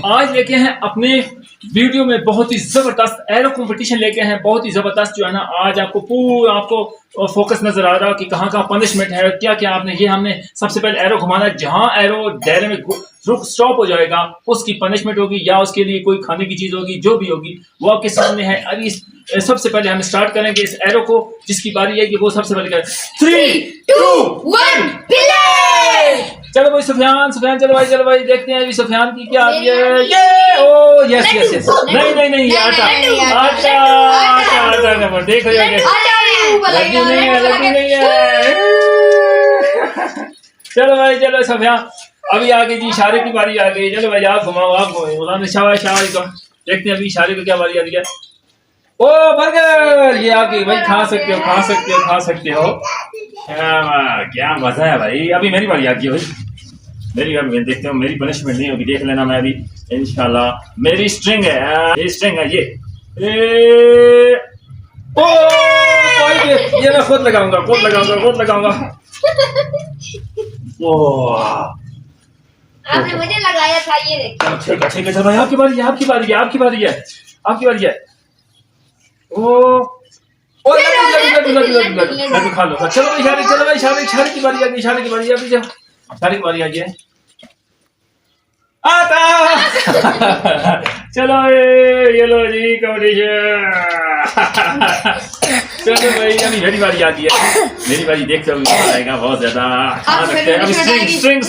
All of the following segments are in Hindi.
आज लेके हैं अपने वीडियो में बहुत ही जबरदस्त एरो कंपटीशन लेके हैं, बहुत ही जबरदस्त जो है ना। आज आपको पूरा आपको फोकस नजर आ रहा कि कहाँ कहाँ पनिशमेंट है, क्या क्या आपने ये हमने सबसे पहले एरो घुमाना है। जहाँ एरो दायरे में रुक स्टॉप हो जाएगा उसकी पनिशमेंट होगी या उसके लिए कोई खाने की चीज होगी, जो भी होगी वो आपके सामने है। अभी सबसे पहले हम स्टार्ट करेंगे इस एरो को, जिसकी बारी है कि वो सबसे पहले करें। 3, 2, 1 चलो भाई सुफियान चलो भाई देखते हैं अभी सुफियान की क्या आती है। ये ओ यस यस यस नहीं आटा नंबर देखो लड्डू नहीं है। चलो सुफियान अभी आ गई जी, इशारे की बारी आ गई। चलो भाई आप घुमाओ शाबाश देखते हैं अभी इशारे को क्या बारी आ रही है। ओ बर्गर ये आ गई भाई, खा सकते हो। क्या मजा है भाई। अभी मेरी बारी आ गई भाई, मेरी बारी देखते हो। मेरी पनिशमेंट नहीं होगी, देख लेना। मैं अभी इंशाल्लाह मेरी स्ट्रिंग है ये ओ ये मैं खुद लगाऊंगा ओ आपने मुझे लगाया था, ये देखिए। ठीक है चलो भाई आपकी बारी है। ओ लड्डू खा लो। चलो भाई इशारे की बारी आ गई है। आता चलो ये लो जी कंपटीशन। चलो भाई अभी मेरी बारी आ गई है। मेरी बारी देखते हो आएगा बहुत ज्यादा। अभी स्ट्रिंग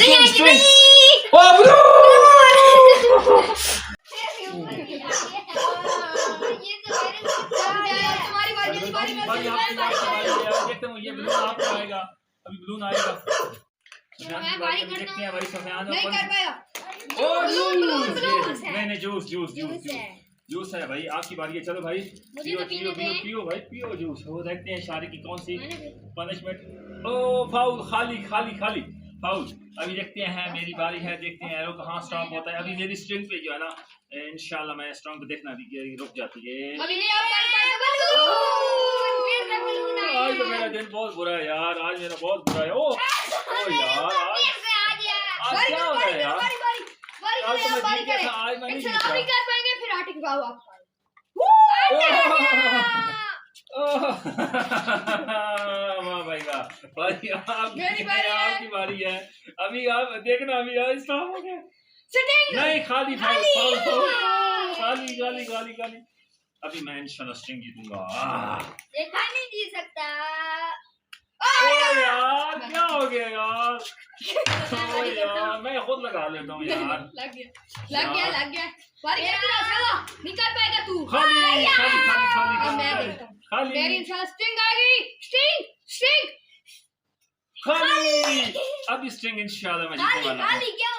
ये बलून आपको आएगा, अभी बलून आएगा। देखते हैं भाई सुफियान नहीं कर पाया। नहीं जूस है भाई। आपकी बारी है। चलो भाई पियो जूस। वो देखते हैं इशारे की कौन सी पनिशमेंट। ओ फाउल, खाली फाउल। अभी देखते हैं मेरी बारी है, देखते हैं एरो कहाँ स्टॉप होता है। अभी मेरी स्ट्रिंग पे जो है ना इंशाल्लाह मैं स्ट्रिंग पे देखना भी रुक जाती है। आज तो मेरा दिन बहुत बुरा है यार, आज मेरा बहुत बुरा है। ओ यार आज क्या हो रहा है यार। आज तो मैं जीत गया, आज मैं नहीं जीता। वाह भाई भाई आपकी बारी है। अभी आप देखना, अभी स्टॉप हो गया। नहीं खाली अभी मैं इंशाल्लाह स्ट्रिंग जीतूंगा। नहीं जीत सकता। यार क्या हो गया यार। मैं खुद लगा लेता हूँ यार। लग गया। निकाल पाएगा तू। खाली मेरी इंशाल्लाह स्ट्रिंग आएगी। खाली अभी स्ट्रिंग इंशाल्लाह मैं जीतूंगा। खाली क्यों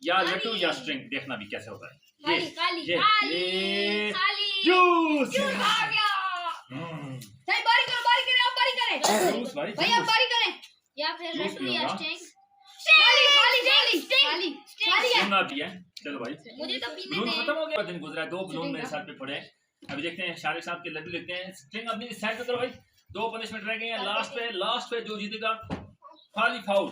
या लड्डू या स्ट्रिंग देखना भी कैसे होता है। खाली जूस आ गया। चल बारी करें जूस भाई भैया, बारी करें या फिर लड्डू या स्ट्रिंग। खाली सुनना भी है। चलो भाई मुझे तो पीने बलून दे। खत्म हो गया, दिन गुजरा, 2 बलून मेरे साथ पे पड़े। अभी देखते हैं शारिक साहब के लड्डू लेते हैं। स्ट्रिंग अपनी साइड पे करो भाई, 2 पनिशमेंट रह गए हैं। लास्ट पे जो जीतेगा खाली फाउल।